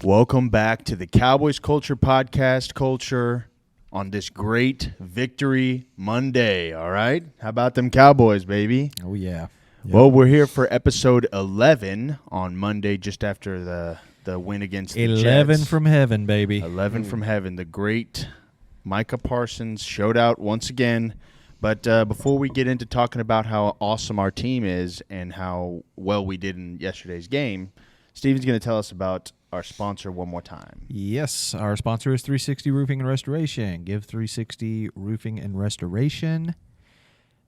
Welcome back to the Cowboys Culture Podcast Culture on this great Victory Monday, all right? How about them Cowboys, baby? Oh, yeah. Yep. Well, we're here for episode 11 on Monday just after the win against the Jets. 11 from heaven, baby. 11 from heaven. The great Micah Parsons showed out once again. But before we get into talking about how awesome our team is and how well we did in yesterday's game, Steven's going to tell us about our sponsor one more time. Yes, our sponsor is 360 Roofing and Restoration. Give 360 Roofing and Restoration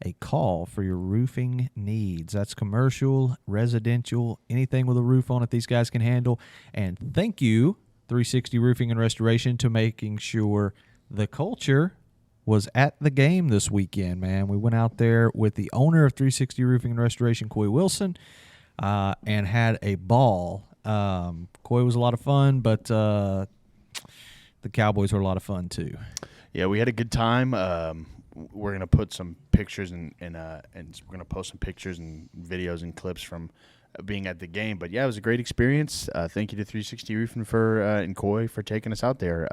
a call for your roofing needs. That's commercial, residential, anything with a roof on it these guys can handle. And thank you, 360 Roofing and Restoration, to making sure the culture was at the game this weekend, man. We went out there with the owner of 360 Roofing and Restoration, Coy Wilson, and had a ball. Coy was a lot of fun, but the Cowboys were a lot of fun too. Yeah, we had a good time. We're gonna put some pictures and we're gonna post some pictures and videos and clips from being at the game. But yeah, it was a great experience. Thank you to 360 Roofing and Coy for taking us out there.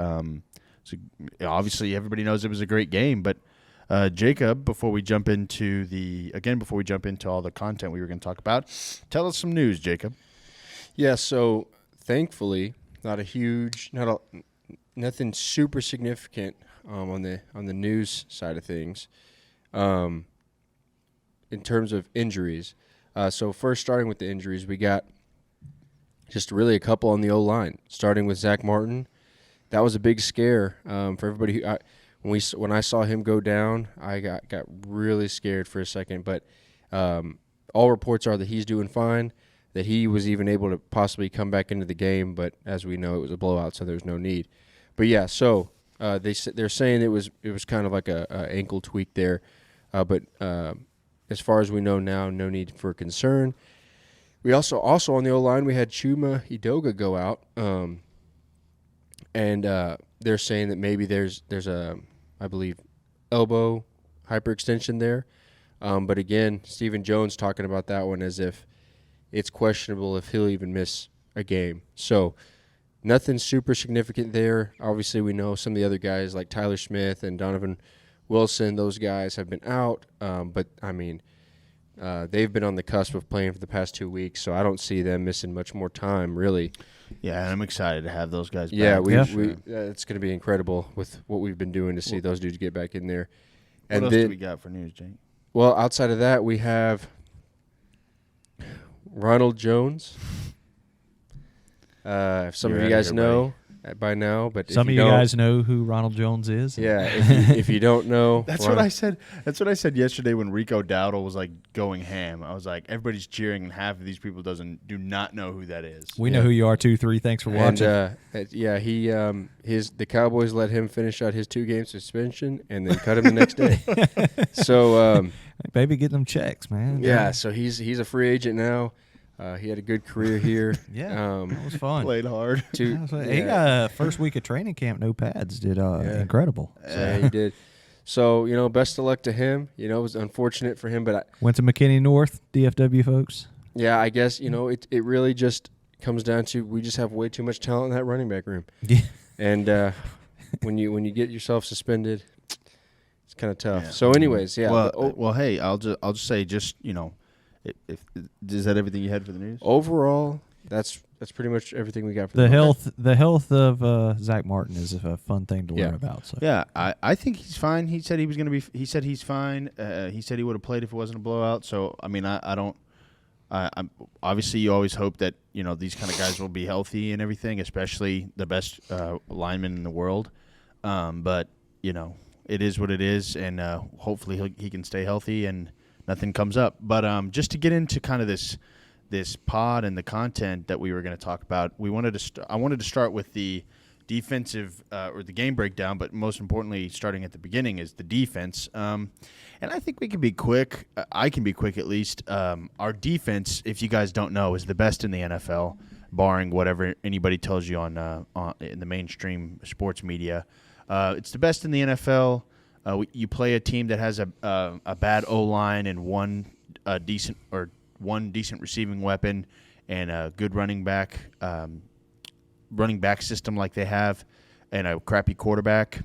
So obviously everybody knows it was a great game, but Jacob, before we jump into all the content we were going to talk about, tell us some news, Jacob. Yeah, so thankfully, nothing super significant on the news side of things, in terms of injuries. So first, starting with the injuries, we got just really a couple on the O-line, starting with Zach Martin. That was a big scare for everybody. When I saw him go down, I got really scared for a second. But all reports are that he's doing fine, that he was even able to possibly come back into the game. But as we know, it was a blowout, so there's no need. But yeah, so they're saying it was kind of like a ankle tweak there. But as far as we know now, no need for concern. We also on the O-line, we had Chuma Edoga go out. And they're saying that maybe there's a, I believe, elbow hyperextension there. But again, Stephen Jones talking about that one as if it's questionable if he'll even miss a game. So nothing super significant there. Obviously, we know some of the other guys like Tyler Smith and Donovan Wilson, those guys have been out. But, I mean, they've been on the cusp of playing for the past 2 weeks, so I don't see them missing much more time, really. Yeah, and I'm excited to have those guys back. Yeah, it's going to be incredible with what we've been doing to see those dudes get back in there. What else do we got for news, Jake? Well, outside of that, we have Ronald Jones. If some of you guys know by now, but some of you guys know who Ronald Jones is. Yeah, if you don't know, that's what I said. That's what I said yesterday when Rico Dowdle was like going ham. I was like, everybody's cheering, and half of these people do not know who that is. We know who you are, 2-3. Thanks for watching. And, the Cowboys let him finish out his 2-game suspension and then cut him the next day. So, baby, get them checks, man. Yeah, so he's a free agent now. He had a good career here. Yeah, it was fun. Played hard. He got first week of training camp, no pads. Did incredible. Yeah, he did. So, best of luck to him. It was unfortunate for him, but went to McKinney North, DFW folks. Yeah, I guess it really just comes down to we just have way too much talent in that running back room. Yeah. And when you get yourself suspended, it's kind of tough. Yeah. So, anyways, yeah. Well, hey, I'll just say is that everything you had for the news? Overall, that's pretty much everything we got for the health. The health of Zach Martin is a fun thing to learn about. So. Yeah, I think he's fine. He said he was going to be. He said he's fine. He said he would have played if it wasn't a blowout. So I mean, I'm obviously you always hope that these kind of guys will be healthy and everything, especially the best lineman in the world. But it is what it is, and hopefully he can stay healthy and nothing comes up. But just to get into kind of this pod and the content that we were going to talk about, I wanted to start with the defensive or the game breakdown, but most importantly, starting at the beginning is the defense. And I think we can be quick. I can be quick at least. Our defense, if you guys don't know, is the best in the NFL, barring whatever anybody tells you on in the mainstream sports media. It's the best in the NFL. You play a team that has a bad O-line and one decent receiving weapon and a good running back. running back system like they have and a crappy quarterback,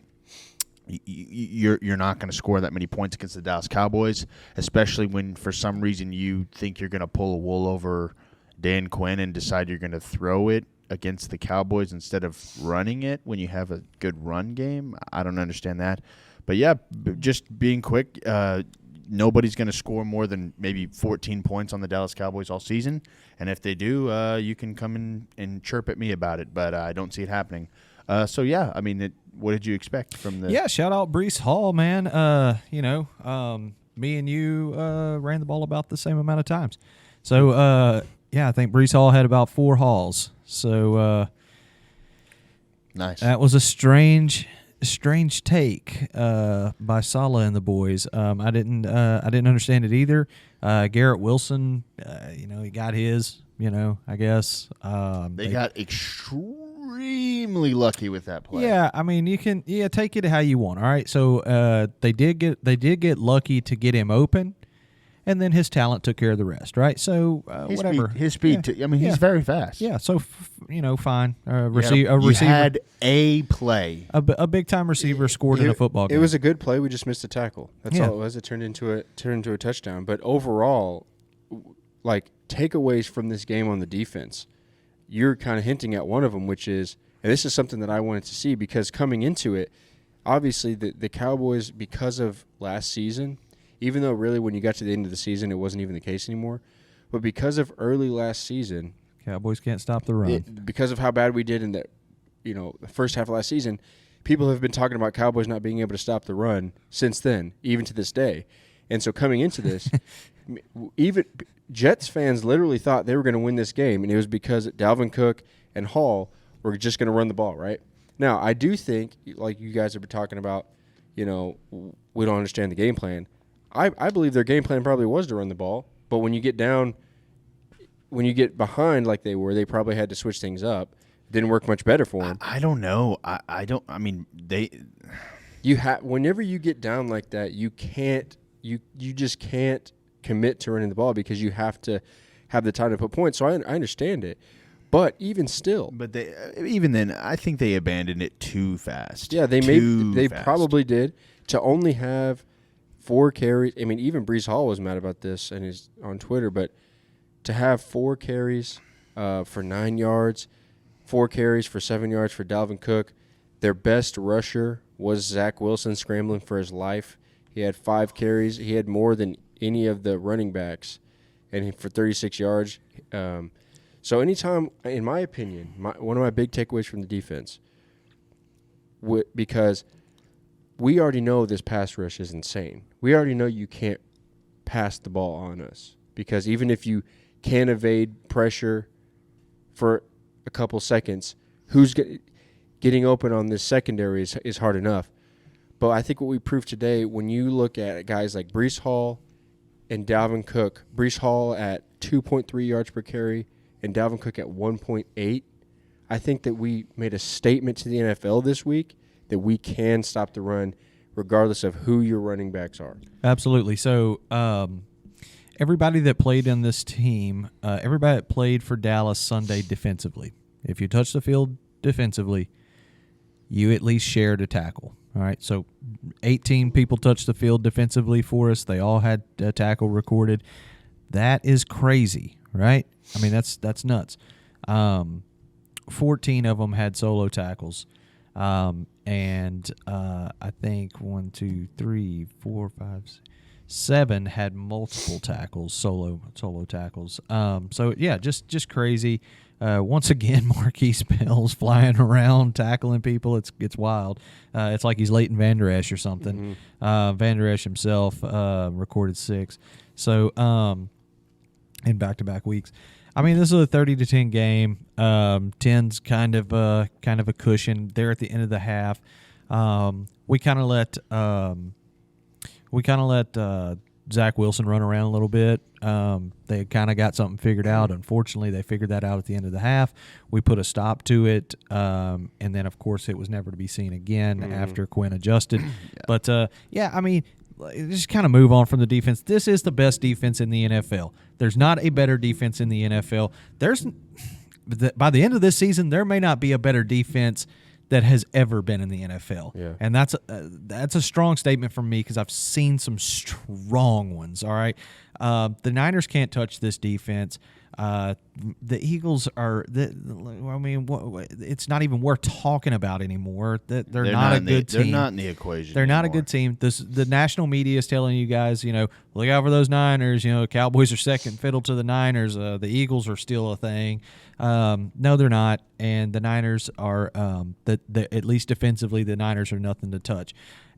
you're not going to score that many points against the Dallas Cowboys, especially when for some reason you think you're going to pull a wool over Dan Quinn and decide you're going to throw it against the Cowboys instead of running it when you have a good run game. I don't understand that. But, yeah, just being quick, nobody's going to score more than maybe 14 points on the Dallas Cowboys all season. And if they do, you can come in and chirp at me about it. But I don't see it happening. So, yeah, I mean, what did you expect from the – Yeah, shout out Breece Hall, man. Me and you ran the ball about the same amount of times. So, I think Breece Hall had about 4 hauls. So nice. That was a strange take by Saleh and the boys. I didn't understand it either. Garrett Wilson, he got his. I guess they got extremely lucky with that play. Yeah, I mean you can take it how you want. All right, so they did get lucky to get him open. And then his talent took care of the rest, right? So whatever. His speed. He's very fast. Yeah. So fine. A receiver. You had a play. A big time receiver scored in a football game. It was a good play. We just missed a tackle. That's all it was. It turned into a touchdown. But overall, like takeaways from this game on the defense, you're kind of hinting at one of them, which is, and this is something that I wanted to see because coming into it, obviously the Cowboys, because of last season. Even though really when you got to the end of the season, it wasn't even the case anymore. But because of early last season. Cowboys can't stop the run. Because of how bad we did in the first half of last season, people have been talking about Cowboys not being able to stop the run since then, even to this day. And so coming into this, even Jets fans literally thought they were going to win this game, and it was because Dalvin Cook and Hall were just going to run the ball, right? Now, I do think, like you guys have been talking about, we don't understand the game plan. I believe their game plan probably was to run the ball, but when you get behind like they were, they probably had to switch things up. It didn't work much better for them. I don't know. Whenever you get down like that, you just can't commit to running the ball because you have to have the time to put points. So I understand it. But even still. But even then, I think they abandoned it too fast. Yeah, they probably did. To only have 4 carries. I mean, even Breece Hall was mad about this and is on Twitter. But to have 4 carries for 9 yards, 4 carries for 7 yards for Dalvin Cook, their best rusher was Zach Wilson scrambling for his life. He had 5 carries. He had more than any of the running backs, and for 36 yards. So anytime, in my opinion, one of my big takeaways from the defense, because we already know this pass rush is insane. We already know you can't pass the ball on us because even if you can evade pressure for a couple seconds, who's getting open on this secondary is hard enough. But I think what we proved today, when you look at guys like Breece Hall and Dalvin Cook, Breece Hall at 2.3 yards per carry and Dalvin Cook at 1.8, I think that we made a statement to the NFL this week that we can stop the run regardless of who your running backs are. Absolutely. So everybody that played on this team, everybody that played for Dallas Sunday defensively, if you touch the field defensively, you at least shared a tackle. All right, so 18 people touched the field defensively for us. They all had a tackle recorded. That is crazy, right? I mean, that's nuts. 14 of them had solo tackles. And I think 1, 2, 3, 4, 5, 7 had multiple tackles, solo tackles. So yeah, just crazy. Once again, Marquise Bell's flying around tackling people. It's wild. It's like he's Leighton Vander Esch or something. Mm-hmm. Vander Esch himself recorded 6. So in back-to-back weeks. I mean, this is a 30-10 game. 10's kind of a cushion there at the end of the half. We kind of let Zach Wilson run around a little bit. They kind of got something figured out. Unfortunately, they figured that out at the end of the half. We put a stop to it, and then of course it was never to be seen again after Quinn adjusted. Yeah. But I mean, just kind of move on from the defense. This is the best defense in the NFL. There's not a better defense in the NFL. by the end of this season, there may not be a better defense that has ever been in the NFL. Yeah. And that's a strong statement from me because I've seen some strong ones, all right? The Niners can't touch this defense. The Eagles are it's not even worth talking about anymore. They're not a good team. They're not in the equation. They're not a anymore. good team. The national media is telling you guys, look out for those Niners. Cowboys are second fiddle to the Niners. The Eagles are still a thing. No, they're not. And the Niners are at least defensively, the Niners are nothing to touch.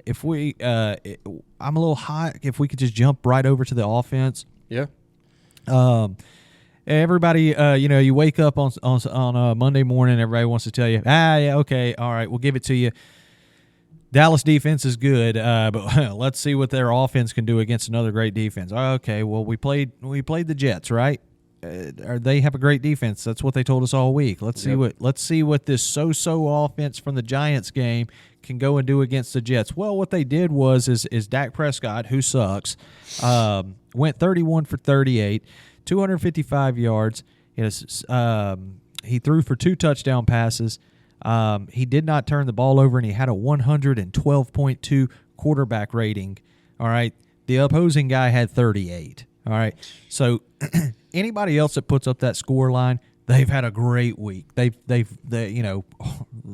If we, I'm a little hot. If we could just jump right over to the offense. Yeah. Everybody, you wake up on a Monday morning, everybody wants to tell you, yeah, okay, all right, we'll give it to you. Dallas defense is good, but let's see what their offense can do against another great defense. Okay, well, we played the Jets, right? They have a great defense. That's what they told us all week. Let's see what this so-so offense from the Giants game can go and do against the Jets. Well, what they did was Dak Prescott, who sucks, went 31 for 38. 255 yards. He threw for 2 touchdown passes. He did not turn the ball over, and he had a 112.2 quarterback rating. All right. The opposing guy had 38. All right. So anybody else that puts up that score line, they've had a great week.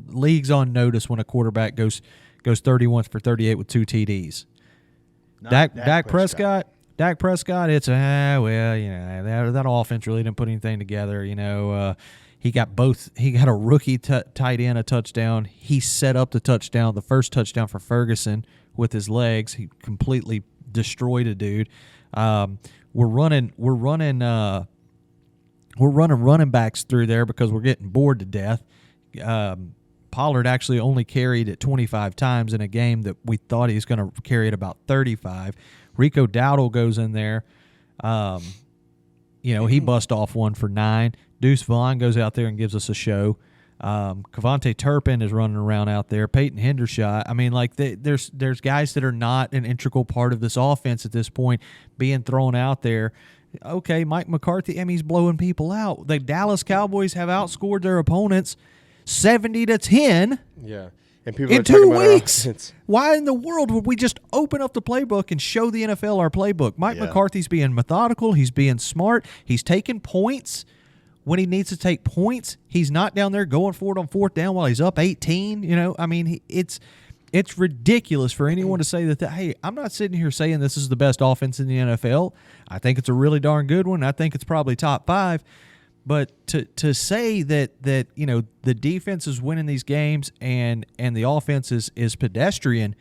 League's on notice when a quarterback goes 31 for 38 with 2 TDs. Dak Prescott. Dak Prescott, it's that offense really didn't put anything together. He got a rookie tight end a touchdown. He set up the first touchdown for Ferguson with his legs. He completely destroyed a dude. We're running running backs through there because we're getting bored to death. Pollard actually only carried it 25 times in a game that we thought he was going to carry it about 35. Rico Dowdle goes in there. He bust off one for 9. Deuce Vaughn goes out there and gives us a show. Kevontae Turpin is running around out there. Peyton Hendershot. I mean, there's guys that are not an integral part of this offense at this point being thrown out there. Okay, Mike McCarthy, he's blowing people out. The Dallas Cowboys have outscored their opponents 70-10. Yeah. And people in are talking 2 about weeks. Why in the world would we just open up the playbook and show the NFL our playbook? Mike McCarthy's being methodical. He's being smart. He's taking points when he needs to take points. He's not down there going for it on 4th down while he's up 18. It's ridiculous for anyone to say that, hey, I'm not sitting here saying this is the best offense in the NFL. I think it's a really darn good one. I think it's probably top 5. But to say that the defense is winning these games and the offense is pedestrian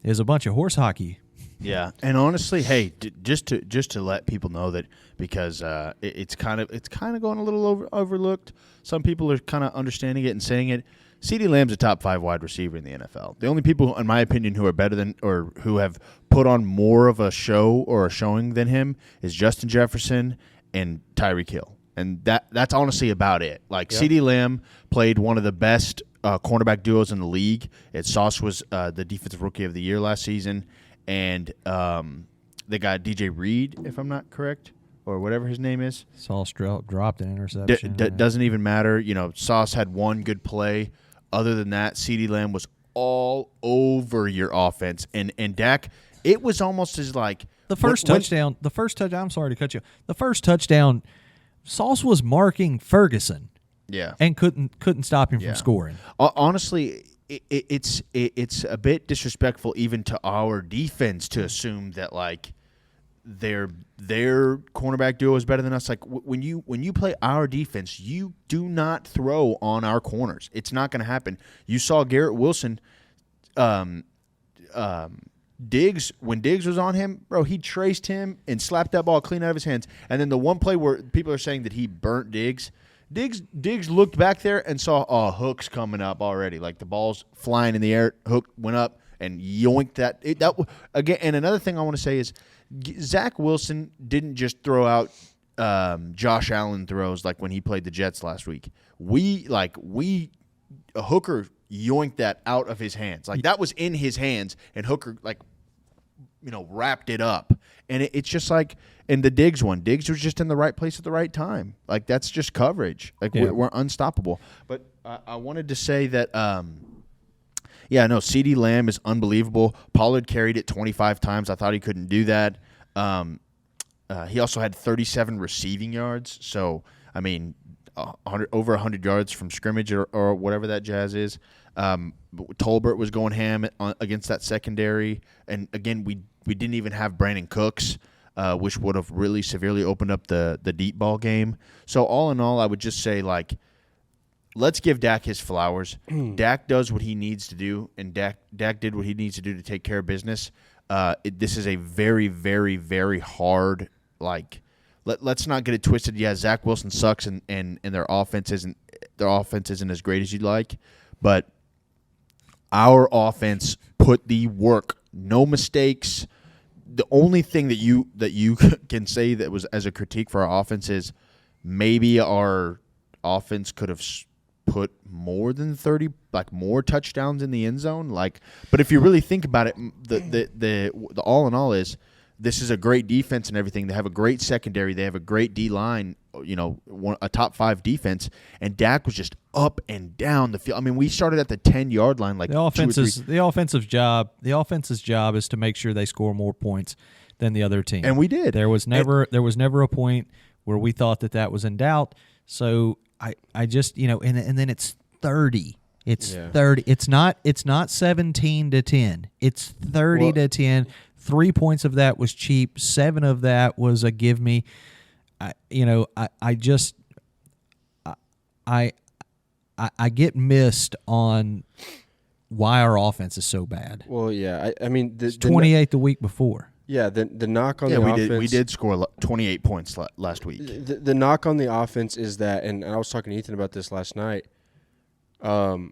is a bunch of horse hockey. Yeah, and honestly, hey, just to let people know that because it's kind of going a little overlooked. Some people are kind of understanding it and saying it. CeeDee Lamb's a top 5 wide receiver in the NFL. The only people, in my opinion, who are better than or who have put on more of a show or a showing than him is Justin Jefferson and Tyreek Hill. And that's honestly about it. CeeDee Lamb played one of the best cornerback duos in the league. Sauce was the defensive rookie of the year last season. And they got DJ Reed, if I'm not correct, or whatever his name is. Sauce dropped an interception. Doesn't even matter. Sauce had one good play. Other than that, CeeDee Lamb was all over your offense. And Dak, it was almost as like the first touchdown. I'm sorry to cut you. The first touchdown, Sauce was marking Ferguson. Yeah. And couldn't stop him from scoring. Honestly, it's a bit disrespectful even to our defense to assume that their cornerback duo is better than us. When you play our defense, you do not throw on our corners. It's not going to happen. You saw Garrett Wilson, Diggs, when Diggs was on him, bro, he traced him and slapped that ball clean out of his hands. And then the one play where people are saying that he burnt Diggs looked back there and saw hooks coming up already. The ball's flying in the air, hook went up and yoinked that. Again, and another thing I want to say is Zach Wilson didn't just throw out Josh Allen throws like when he played the Jets last week. Hooker yoinked that out of his hands. That was in his hands, and Hooker wrapped it up. And it's just like in the Diggs one, Diggs was just in the right place at the right time. Like, that's just coverage. Like, we're unstoppable. But I wanted to say that, CeeDee Lamb is unbelievable. Pollard carried it 25 times. I thought he couldn't do that. He also had 37 receiving yards. So, I mean, over 100 yards from scrimmage or whatever that jazz is. Tolbert was going ham against that secondary. And, again, we didn't even have Brandon Cooks, which would have really severely opened up the deep ball game. So, all in all, I would just say, like, let's give Dak his flowers. Dak does what he needs to do, and Dak did what he needs to do to take care of business. This is a very, very, very hard, like, let's not get it twisted. Yeah, Zach Wilson sucks, and their offense isn't as great as you'd like, but our offense put the work, no mistakes. The only thing that you can say that was as a critique for our offense is maybe our offense could have put more than 30, like, more touchdowns in the end zone. Like, but if you really think about it, the all in all is this is a great defense and everything. They have a great secondary. They have a great D line. A top 5 defense, and Dak was just up and down the field. I mean, we started at the 10-yard line. Like, the offense's job is to make sure they score more points than the other team, and we did. There was never a point where we thought that was in doubt. So I just and then it's 30. It's 30. It's not 17-10. It's 30-10. 3 points of that was cheap. 7 of that was a give me. I get missed on why our offense is so bad. Well, yeah, I mean, it's 28 the week before. Yeah, the knock on the offense. We did score 28 points last week. The knock on the offense is that, and I was talking to Ethan about this last night. When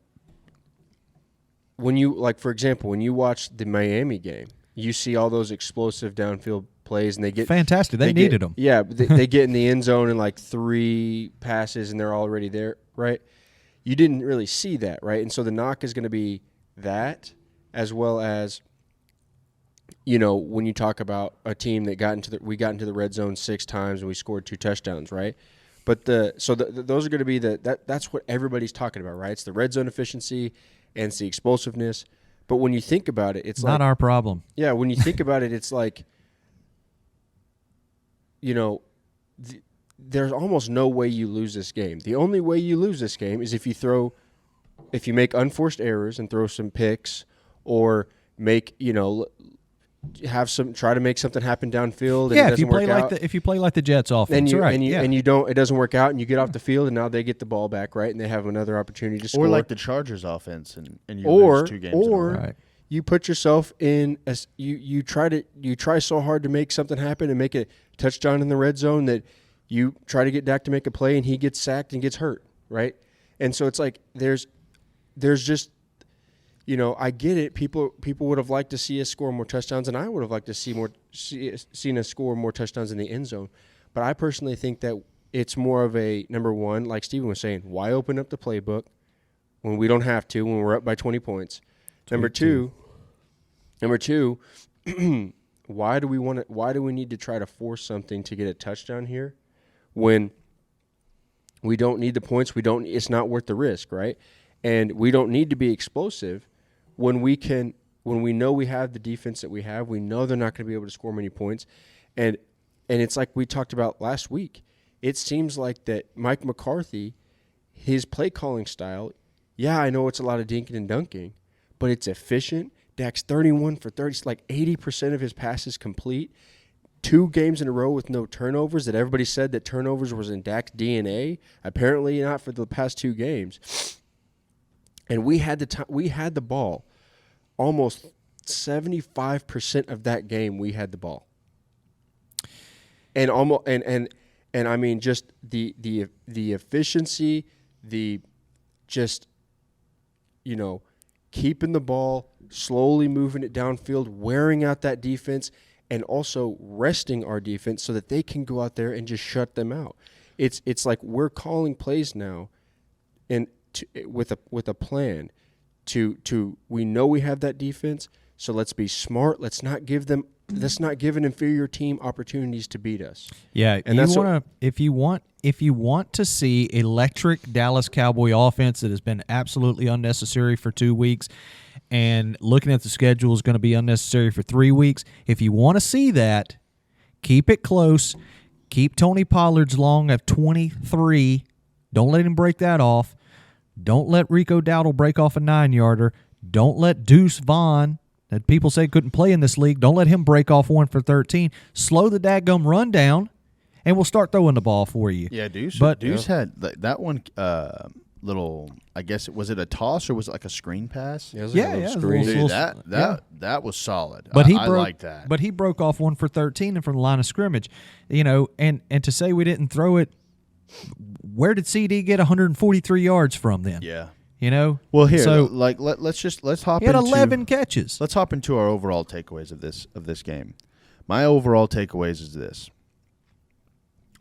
you, for example, when you watch the Miami game, you see all those explosive downfield plays, and they get fantastic. They needed them. Yeah, they get in the end zone in like 3 passes, and they're already there, right? You didn't really see that, right? And so the knock is going to be that, as well as, when you talk about a team that we got into the red zone 6 times and we scored 2 touchdowns, right? But those are going to be that's what everybody's talking about, right? It's the red zone efficiency and it's the explosiveness. But when you think about it, it's not our problem. Yeah, when you think about it, it's like, there's almost no way you lose this game. The only way you lose this game is if you make unforced errors and throw some picks, or make, try to make something happen downfield. And if you play like the Jets offense, and it doesn't work out, and you get off the field, and now they get the ball back, right, and they have another opportunity to score. Or like the Chargers offense, and you lose 2 games. Or you put yourself in you try so hard to make something happen and make a touchdown in the red zone that you try to get Dak to make a play, and he gets sacked and gets hurt, right? And so it's like there's just. I get it. People would have liked to see us score more touchdowns, and I would have liked to seen us score more touchdowns in the end zone. But I personally think that it's more of a, number one, like Steven was saying, why open up the playbook when we don't have to, when we're up by 20 points? Number two, why do we need to try to force something to get a touchdown here when we don't need the points? It's not worth the risk, right? And we don't need to be explosive when we know we have the defense that we have. We know they're not going to be able to score many points. And it's like we talked about last week. It seems like that Mike McCarthy, his play calling style, yeah, I know it's a lot of dinking and dunking, but it's efficient. Dak's 31 for 30, like 80% of his passes complete. 2 games in a row with no turnovers, that everybody said that turnovers was in Dak's DNA. Apparently not for the past 2 games. And we had the ball. Almost 75% of that game we had the ball. And I mean, just the efficiency, the just keeping the ball, slowly moving it downfield, wearing out that defense, and also resting our defense so that they can go out there and just shut them out. It's like we're calling plays now, and with a plan to we know we have that defense, so let's be smart. Let's not give them let's not give an inferior team opportunities to beat us. Yeah, And that's if you want to see electric Dallas Cowboy offense that has been absolutely unnecessary for 2 weeks, and looking at the schedule is going to be unnecessary for 3 weeks. If you want to see that, keep it close. Keep Tony Pollard's long at 23. Don't let him break that off. Don't let Rico Dowdle break off a 9-yarder. Don't let Deuce Vaughn, that people say couldn't play in this league, don't let him break off 1 for 13. Slow the dadgum run down, and we'll start throwing the ball for you. Yeah, Deuce had that one little, I guess, was it a toss or was it like a screen pass? Yeah, it was like a little screen. Dude, that was solid. But I like that. But he broke off 1 for 13 and from the line of scrimmage. And to say we didn't throw it, where did CD get 143 yards from then? Yeah. Well, here, so let's hop he had into 11 catches. Let's hop into our overall takeaways of this game. My overall takeaways is this.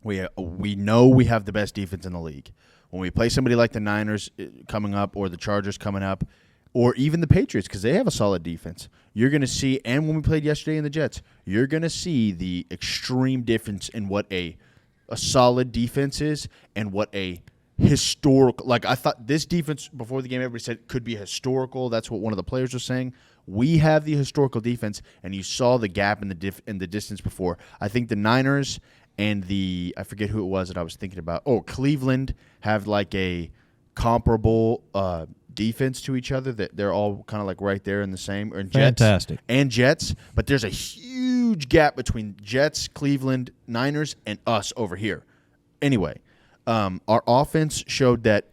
We know we have the best defense in the league. When we play somebody like the Niners coming up or the Chargers coming up or even the Patriots, because they have a solid defense, you're going to see, and when we played yesterday in the Jets, you're going to see the extreme difference in what a solid defense is and what a historical, like I thought this defense before the game, everybody said could be historical. That's what one of the players was saying. We have the historical defense, and you saw the gap in the distance before. I think the Niners and I forget who it was that I was thinking about. Oh, Cleveland have like a comparable defense to each other. That they're all kind of like right there in the same. And Fantastic. Jets, but there's a huge gap between Jets, Cleveland, Niners, and us over here. Anyway, our offense showed that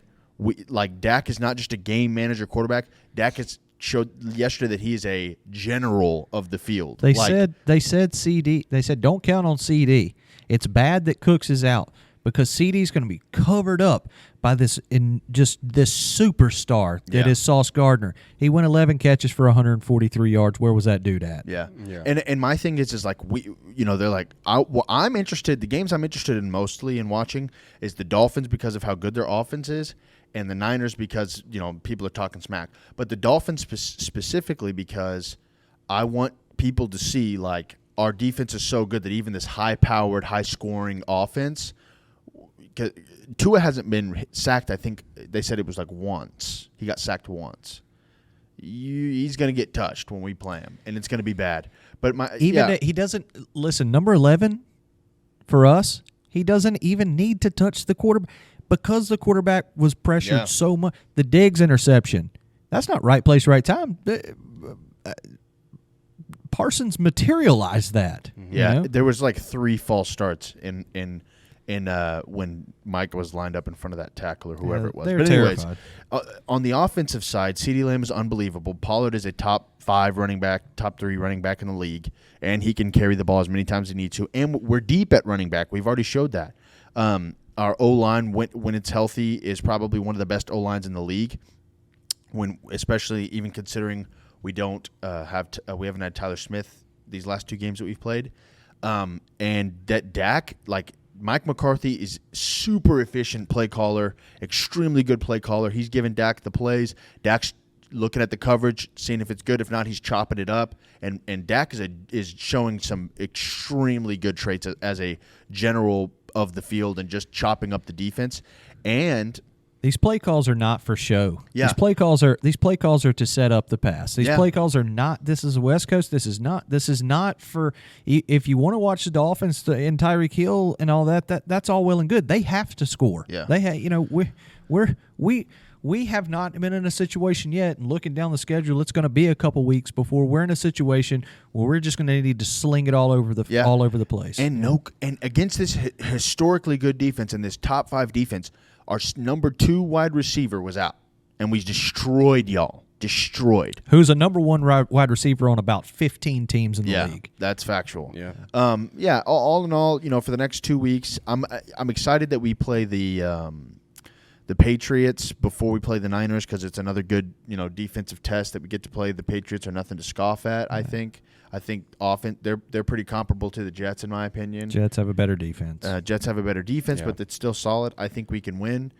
Dak is not just a game manager quarterback. Dak has showed yesterday that he is a general of the field. They said CD. They said don't count on CD. It's bad that Cooks is out because CD's going to be covered up by this superstar that is Sauce Gardner. He went 11 catches for 143 yards. Where was that dude at? Yeah. And my thing is like they're like I'm interested. The games I'm interested in mostly in watching is the Dolphins because of how good their offense is, and the Niners because people are talking smack. But the Dolphins specifically because I want people to see like our defense is so good that even this high-powered, high-scoring offense. Tua hasn't been sacked. I think they said it was like once. He got sacked once. He's going to get touched when we play him, and it's going to be bad. But he doesn't listen. Number 11 for us, he doesn't even need to touch the quarterback because the quarterback was pressured so much. The Diggs interception, that's not right place, right time. Parsons materialized that. Yeah, there was like 3 false starts in when Mike was lined up in front of that tackle or whoever it was. They were but anyways, terrified. On the offensive side, CeeDee Lamb is unbelievable. Pollard is a top 5 running back, top 3 running back in the league, and he can carry the ball as many times as he needs to. And we're deep at running back. We've already showed that. Our O-line, when it's healthy, is probably one of the best O-lines in the league. Especially even considering we don't we haven't had Tyler Smith these last 2 games that we've played, and that Dak, like Mike McCarthy, is super efficient play caller, extremely good play caller. He's giving Dak the plays. Dak's looking at the coverage, seeing if it's good. If not, he's chopping it up. And Dak is showing some extremely good traits as a general of the field and just chopping up the defense. And these play calls are not for show. Yeah. These play calls are to set up the pass. These play calls are not. This is the West Coast. This is not for. If you want to watch the Dolphins and Tyreek Hill and all that's all well and good. They have to score. Yeah. They we have not been in a situation yet. And looking down the schedule, it's going to be a couple weeks before we're in a situation where we're just going to need to sling it all over the place. And against this historically good defense and this top 5 defense. Our number 2 wide receiver was out, and we destroyed y'all. Destroyed. Who's a number 1 wide receiver on about 15 teams in the league. That's factual. Yeah. All in all, for the next 2 weeks, I'm excited that we play the Patriots before we play the Niners because it's another good defensive test that we get to play. The Patriots are nothing to scoff at. I think often they're pretty comparable to the Jets in my opinion. Jets have a better defense. But it's still solid. I think we can win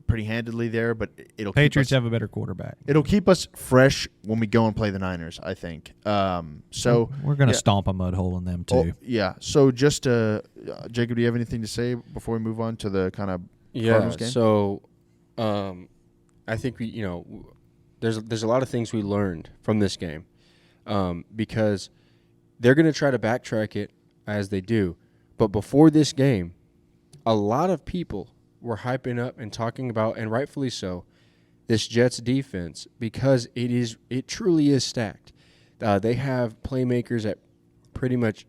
pretty handedly there, but it'll Patriots keep us, have a better quarterback. it'll keep us fresh when we go and play the Niners, I think. So we're going to yeah. stomp a mud hole in them too. Yeah. So just Jacob, do you have anything to say before we move on to the kind of Cardinals game? So I think there's a lot of things we learned from this game because they're going to try to backtrack it as they do. But before this game, a lot of people were hyping up and talking about, and rightfully so, this Jets defense because it truly is stacked. They have playmakers at pretty much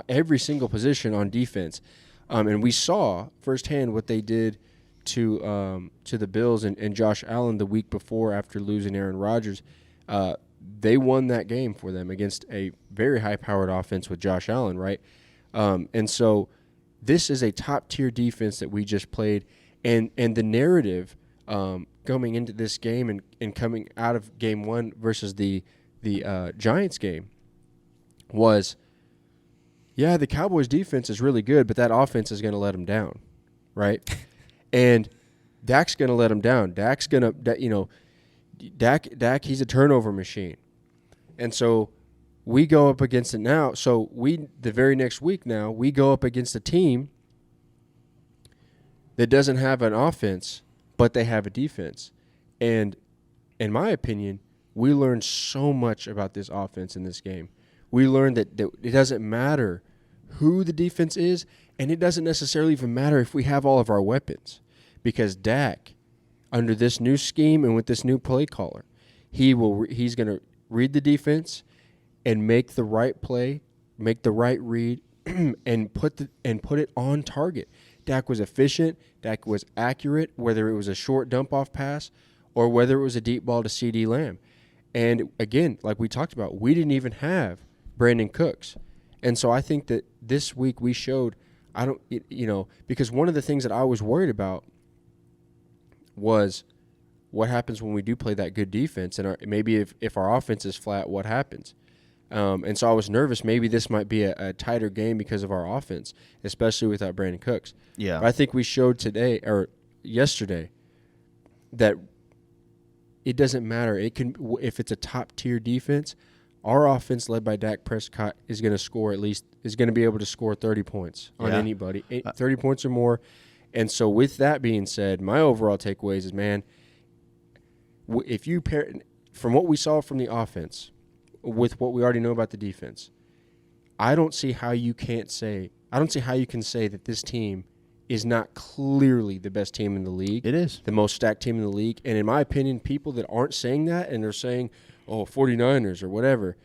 every single position on defense, and we saw firsthand what they did to the Bills and Josh Allen the week before after losing Aaron Rodgers. They won that game for them against a very high-powered offense with Josh Allen, right? And so this is a top-tier defense that we just played, and the narrative coming into this game and coming out of game one versus the Giants game was, yeah, the Cowboys defense is really good, but that offense is going to let them down, right? And Dak's going to let them down. Dak's going to, Dak, he's a turnover machine. And so we go up against it now. So the very next week now, we go up against a team that doesn't have an offense, but they have a defense. And in my opinion, we learned so much about this offense in this game. We learned that it doesn't matter who the defense is, and it doesn't necessarily even matter if we have all of our weapons, because Dak, under this new scheme and with this new play caller, he's going to read the defense and make the right play, make the right read, and put it on target. Dak was efficient. Dak was accurate, whether it was a short dump-off pass or whether it was a deep ball to CeeDee Lamb. And, again, like we talked about, we didn't even have Brandon Cooks. And so I think that this week we showed, because one of the things that I was worried about was what happens when we do play that good defense, and maybe if our offense is flat, what happens? And so I was nervous. Maybe this might be a tighter game because of our offense, especially without Brandon Cooks. Yeah. But I think we showed yesterday that it doesn't matter. If it's a top-tier defense, our offense led by Dak Prescott is going to be able to score 30 points on anybody, 30 points or more. And so with that being said, my overall takeaways is, man, if you pair from what we saw from the offense with what we already know about the defense, I don't see how you can say that this team is not clearly the best team in the league. It is. The most stacked team in the league. And in my opinion, people that aren't saying that and they're saying, 49ers or whatever,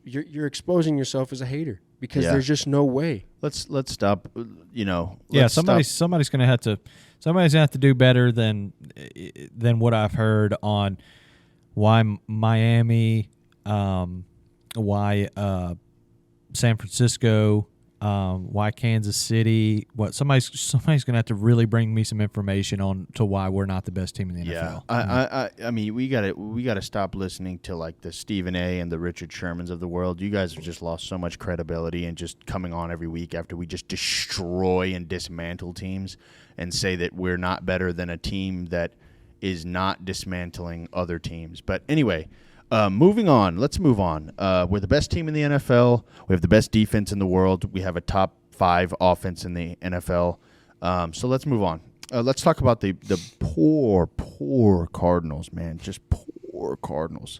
you're exposing yourself as a hater because there's just no way. Let's stop, somebody's going to have to do better than what I've heard on why Miami, why San Francisco, why Kansas City. Somebody's going to have to really bring me some information on to why we're not the best team in the NFL. I mean, we gotta stop listening to like the Stephen A. and the Richard Shermans of the world. You guys have just lost so much credibility and just coming on every week after we just destroy and dismantle teams and say that we're not better than a team that is not dismantling other teams. But anyway. Moving on. Let's move on. We're the best team in the NFL. We have the best defense in the world. We have a top 5 offense in the NFL. So let's move on. Let's talk about the poor Cardinals, man. Just poor Cardinals.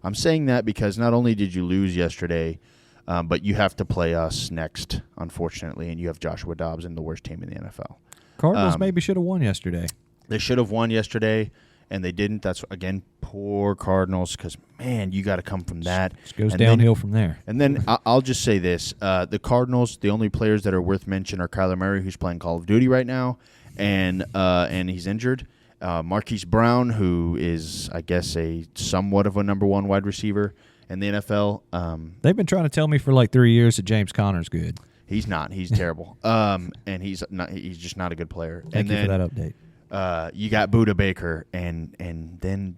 I'm saying that because not only did you lose yesterday, but you have to play us next, unfortunately, and you have Joshua Dobbs and the worst team in the NFL. Cardinals maybe should have won yesterday. They should have won yesterday. And they didn't. That's, again, poor Cardinals because, man, you got to come from that. It goes downhill from there. And then I'll just say this. The Cardinals, the only players that are worth mention are Kyler Murray, who's playing Call of Duty right now, and he's injured. Marquise Brown, who is, I guess, a somewhat of a number 1 wide receiver in the NFL. They've been trying to tell me for like 3 years that James Conner's good. He's not. He's terrible. And he's just not a good player. Thank you for that update. You got Buda Baker, and then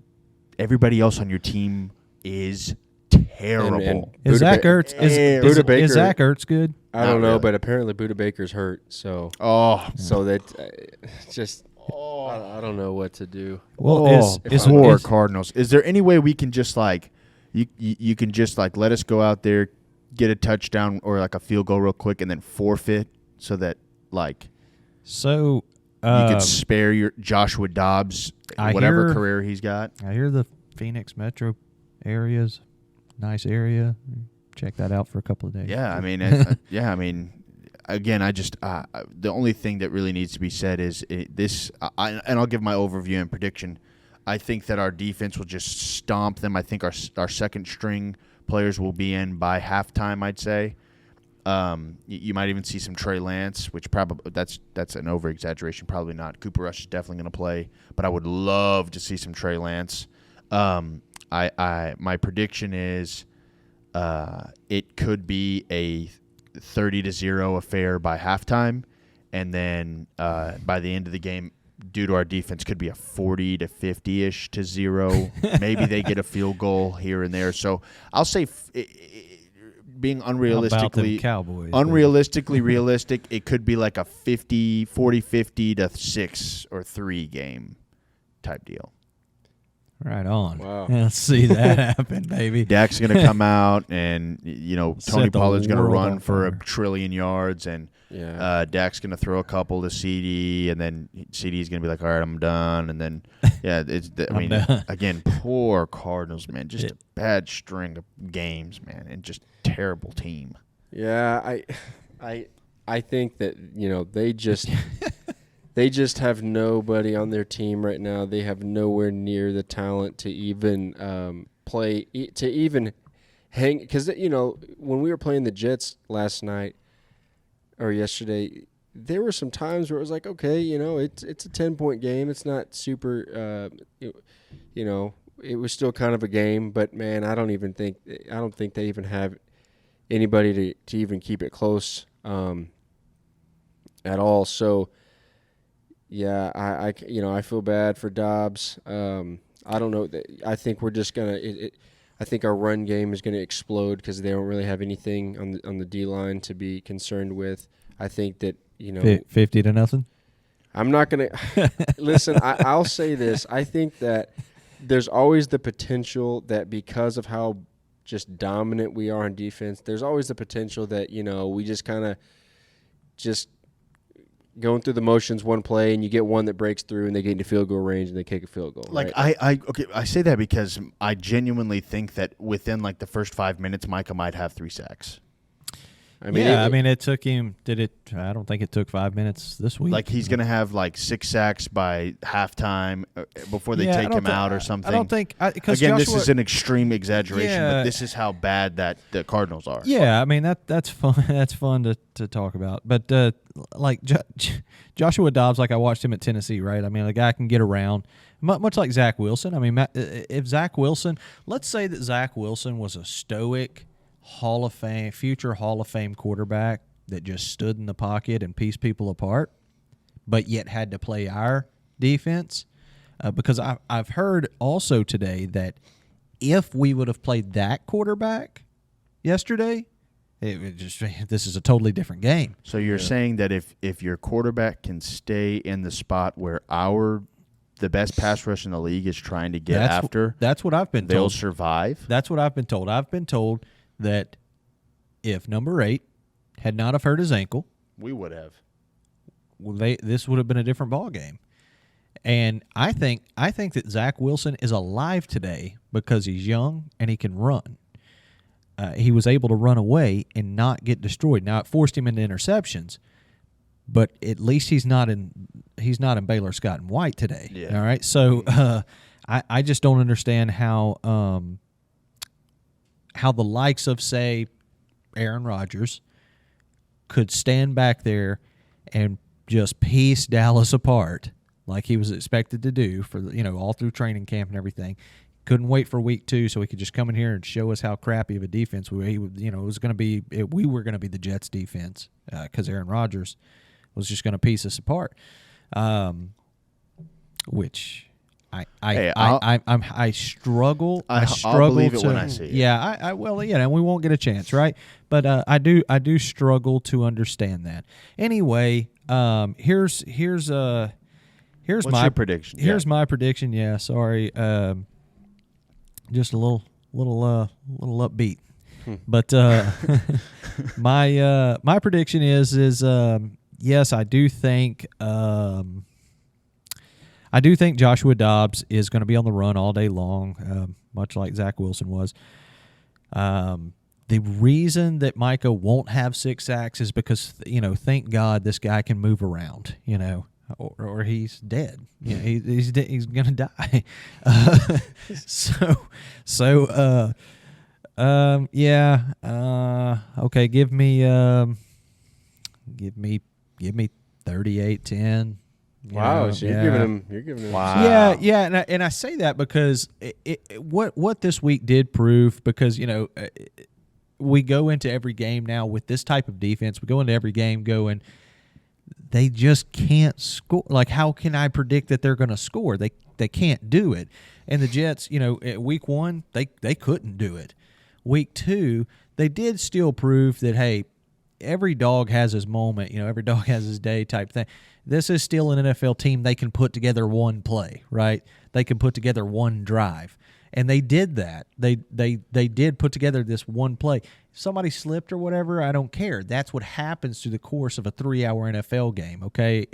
everybody else on your team is terrible. Is Zach Ertz is Zach Ertz good? I don't know, but apparently Buda Baker's hurt. So that just I don't know what to do. Well, poor Cardinals. Is there any way we can just like you can just like let us go out there, get a touchdown or like a field goal real quick, and then forfeit so that like so you could spare your Joshua Dobbs whatever career he's got? I hear the Phoenix metro area's nice area. Check that out for a couple of days. Yeah, I mean, I mean, again, I just the only thing that really needs to be said is this. And I'll give my overview and prediction. I think that our defense will just stomp them. I think our second string players will be in by halftime, I'd say. You might even see some Trey Lance, which probably that's an over exaggeration. Probably not. Cooper Rush is definitely going to play, but I would love to see some Trey Lance. My prediction is it could be a 30-0 affair by halftime, and then by the end of the game, due to our defense, could be a 40 to 50-ish to 0. Maybe they get a field goal here and there. So I'll say, being unrealistically realistic, it could be like a 40-50 to 6 or 3 game type deal. Right on. Wow. Let's see that happen, baby. Dak's going to come out, and Tony Pollard's going to run for fire. 1 trillion yards, and Dak's going to throw a couple to CD, and then CD's going to be like, all right, I'm done, and then again, poor Cardinals, man, just a bad string of games, man, and just terrible team. Yeah, I think that they just have nobody on their team right now. They have nowhere near the talent to even play, to even hang. Because, when we were playing the Jets last night or yesterday, there were some times where it was like, okay, it's a 10-point game. It's not super, it was still kind of a game. But, man, I don't think they even have anybody to even keep it close at all. So, yeah, I feel bad for Dobbs. I don't know. I think we're just gonna. I think our run game is gonna explode because they don't really have anything on the D line to be concerned with. I think that 50-0. I'm not gonna listen. I'll say this. I think that there's always the potential that because of how just dominant we are on defense, there's always the potential that we just kind of just going through the motions one play, and you get one that breaks through, and they get into field goal range, and they kick a field goal. Like right? I say that because I genuinely think that within like the first 5 minutes, Micah might have 3 sacks. I mean, it took him. I don't think it took 5 minutes this week. Like he's going to have like 6 sacks by halftime before they take him out or something. I don't think because again, this is an extreme exaggeration, but this is how bad that the Cardinals are. Yeah, I mean that's fun. That's fun to talk about. But like Joshua Dobbs, like I watched him at Tennessee, right? I mean, the guy can get around, much like Zach Wilson. I mean, if Zach Wilson, let's say that Zach Wilson was a stoic future Hall of Fame quarterback that just stood in the pocket and pieced people apart, but yet had to play our defense. Because I've heard also today that if we would have played that quarterback yesterday, this is a totally different game. So you're saying that if your quarterback can stay in the spot where the best pass rush in the league is trying to get after, that's what I've been told. They'll survive? That's what I've been told. I've been told that if number 8 had not have hurt his ankle, we would have. This would have been a different ball game. And I think that Zach Wilson is alive today because he's young and he can run. He was able to run away and not get destroyed. Now it forced him into interceptions, but at least he's not in Baylor Scott and White today. Yeah. All right. So I just don't understand how the likes of, say, Aaron Rodgers could stand back there and just piece Dallas apart like he was expected to do for all through training camp and everything. Couldn't wait for week 2 so he could just come in here and show us how crappy of a defense we were going to be the Jets defense because Aaron Rodgers was just going to piece us apart, which. I struggle. I'll believe it when I see it. Yeah, and we won't get a chance, right? But I do struggle to understand that. Anyway, here's Here's What's my your prediction? Here's my prediction. Yeah, sorry. Just a little upbeat. But my prediction is yes, I do think Joshua Dobbs is going to be on the run all day long, much like Zach Wilson was. The reason that Micah won't have 6 sacks is because, thank God this guy can move around, or he's dead. He's going to die. Okay, give me 38-10. Wow, so you're giving him. Wow. Yeah, and I say that because what this week did prove, because we go into every game now with this type of defense. We go into every game going, they just can't score. Like, how can I predict that they're going to score? They can't do it. And the Jets, at week 1, they couldn't do it. Week 2, they did still prove that, hey, every dog has his moment, every dog has his day type thing. This is still an NFL team. They can put together one play, right? They can put together one drive. And they did that. They did put together this one play. If somebody slipped or whatever, I don't care. That's what happens through the course of a 3-hour NFL game, okay?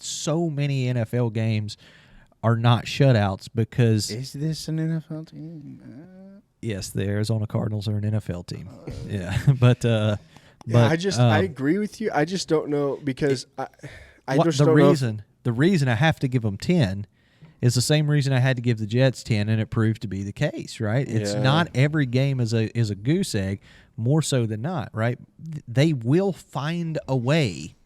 So many NFL games are not shutouts because... Is this an NFL team? Yes, the Arizona Cardinals are an NFL team. Yeah, but I agree with you. I just don't know because the reason I have to give them 10 is the same reason I had to give the Jets 10, and it proved to be the case, right? It's not every game is a goose egg, more so than not, right? They will find a way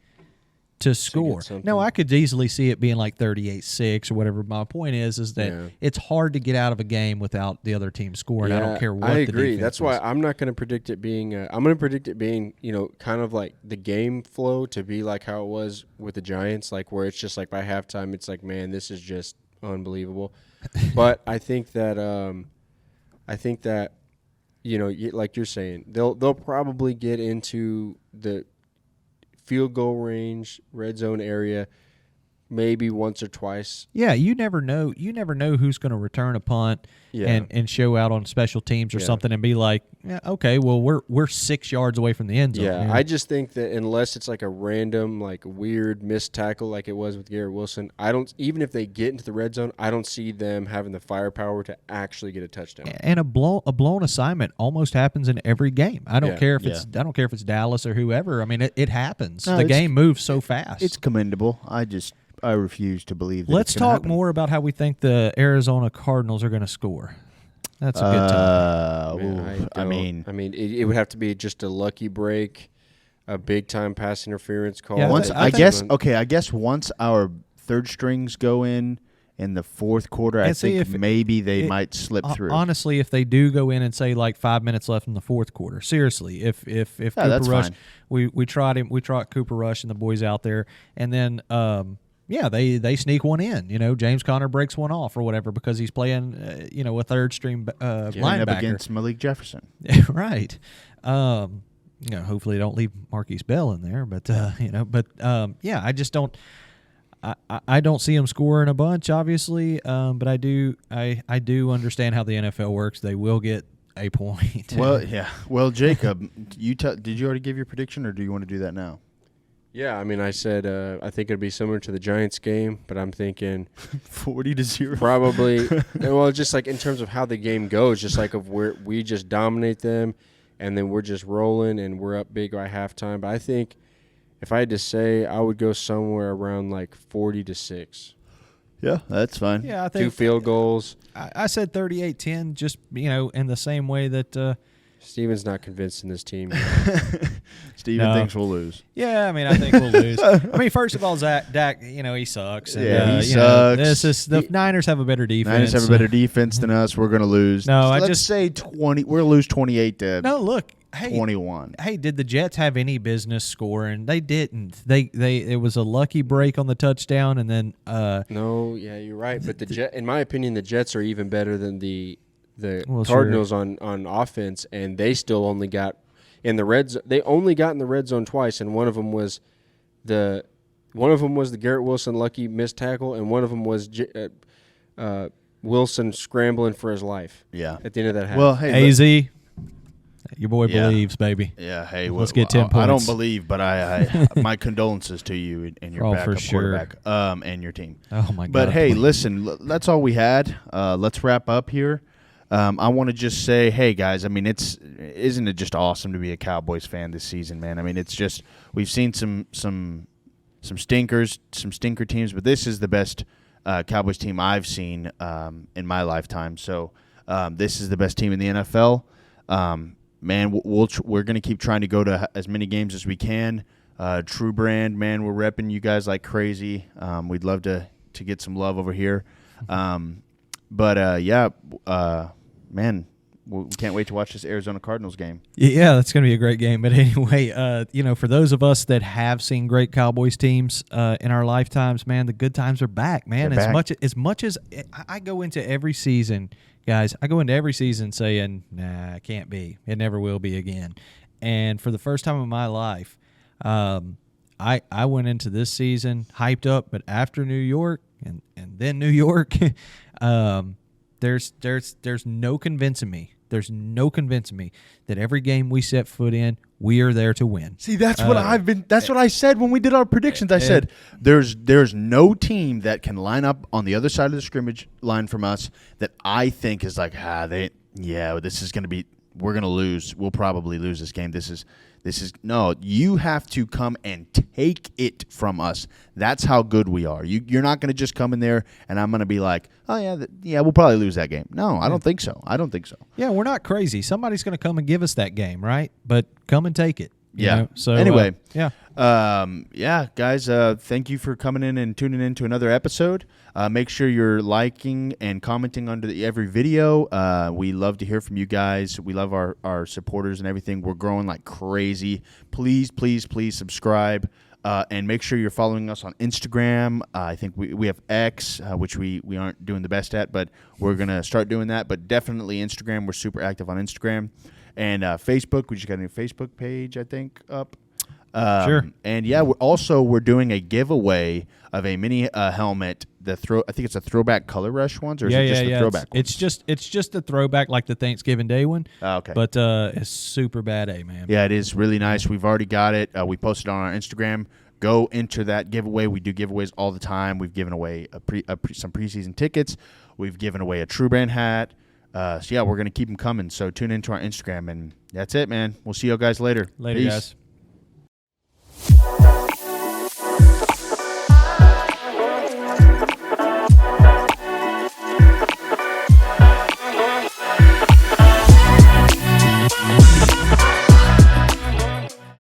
to score. Now, I could easily see it being like 38-6 or whatever. My point is that it's hard to get out of a game without the other team scoring. I don't care what the defense is. I agree. That's why I'm not going to predict it being I'm going to predict it being, kind of like the game flow to be like how it was with the Giants, like where it's just like by halftime it's like, man, this is just unbelievable. But I think that like you're saying, they'll probably get into the field goal range, red zone area, maybe once or twice. Yeah, you never know. You never know who's going to return a punt and show out on special teams or something and be like, yeah, okay, well we're 6 yards away from the end zone. Yeah, I just think that unless it's like a random, like weird missed tackle like it was with Garrett Wilson, even if they get into the red zone, I don't see them having the firepower to actually get a touchdown. And a blown assignment almost happens in every game. I don't care if it's Dallas or whoever. I mean, it happens. The game moves so fast. It's commendable. I refuse to believe that. Let's talk more about how we think the Arizona Cardinals are going to score. That's a good time. I mean, it would have to be just a lucky break, a big time pass interference call. Yeah, I guess once our third strings go in the fourth quarter, I think maybe they might slip through. Honestly, if they do go in and say like 5 minutes left in the fourth quarter, seriously, if Cooper Rush, we tried Cooper Rush and the boys out there, and then they sneak one in. James Conner breaks one off or whatever because he's playing, a third string linebacker up against Malik Jefferson. Right. Hopefully they don't leave Marquise Bell in there, but I just don't. I don't see them scoring a bunch, obviously, but I do understand how the NFL works. They will get a point. Well, yeah. Well, Jacob, did you already give your prediction, or do you want to do that now? Yeah, I mean, I said I think it'd be similar to the Giants game, but I'm thinking 40-0. Probably. Well, just like in terms of how the game goes, just like of where we just dominate them, and then we're just rolling and we're up big by halftime. But I think if I had to say, I would go somewhere around like 40-6. Yeah, that's fine. Yeah, I think 2 field goals. I said 38-10, just in the same way that. Steven's not convinced in this team. Steven thinks we'll lose. Yeah, I mean, I think we'll lose. I mean, first of all, Dak, he sucks. And, he sucks. The Niners have a better defense. Niners have a better defense than us. We're going to lose. No, let's say 20. We're going to lose 28 to. No, look. Hey, 21. Hey, did the Jets have any business scoring? They didn't. It was a lucky break on the touchdown, and then. No, yeah, you're right. But in my opinion, the Jets are even better than the Cardinals on offense, and they still only got in the red zone. They only got in the red zone twice, and one of them was one of them was the Garrett Wilson lucky missed tackle, and one of them was Wilson scrambling for his life. Yeah. At the end of that half. Well, hey, AZ, your boy believes, baby. yeah. Hey, Let's get 10 I don't points. believe, but I my condolences to you and your backup for sure. quarterback, and your team. Oh my God! But hey, please. listen, that's all we had. Let's wrap up here. I want to just say, hey guys, I mean, isn't it just awesome to be a Cowboys fan this season, man? I mean, it's just we've seen some stinker teams, but this is the best Cowboys team I've seen in my lifetime. So this is the best team in the NFL. Man, we're going to keep trying to go to as many games as we can. True brand, man, we're repping you guys like crazy. We'd love to get some love over here. Man, we can't wait to watch this Arizona Cardinals game. Yeah, that's going to be a great game. But anyway, for those of us that have seen great Cowboys teams in our lifetimes, man, the good times are back, man. They're As much as I go into every season, guys, saying, nah, it can't be. It never will be again. And for the first time in my life, I went into this season hyped up, but after New York and then New York, there's no convincing me. There's no convincing me that every game we set foot in, we are there to win. See, that's what that's what I said when we did our predictions. I said there's no team that can line up on the other side of the scrimmage line from us that I think is like, this is going to be, we're going to lose. We'll probably lose this game. This is no, you have to come and take it from us. That's how good we are. You're not going to just come in there and I'm going to be like, oh yeah, we'll probably lose that game. No, I don't think so. Yeah, we're not crazy. Somebody's going to come and give us that game, right? But come and take it. you Yeah. know? So Anyway. yeah. Guys, thank you for coming in and tuning in to another episode. Make sure you're liking and commenting under every video. We love to hear from you guys. We love our supporters and everything. We're growing like crazy. Please, please, please subscribe. And make sure you're following us on Instagram. I think we have X, which we aren't doing the best at, but we're going to start doing that. But definitely Instagram. We're super active on Instagram. And Facebook, we just got a new Facebook page, I think, up. Sure. And yeah, we're doing a giveaway of a mini helmet. I think it's a throwback Color Rush ones, or is it just the throwback ones? It's just a throwback like the Thanksgiving Day one. Okay. But it's super bad, man. Yeah, it is really nice. We've already got it. We posted on our Instagram. Go enter that giveaway. We do giveaways all the time. We've given away some preseason tickets. We've given away a True Brand hat. So yeah, we're gonna keep them coming. So tune into our Instagram, and that's it, man. We'll see you guys later. Later, Peace. guys.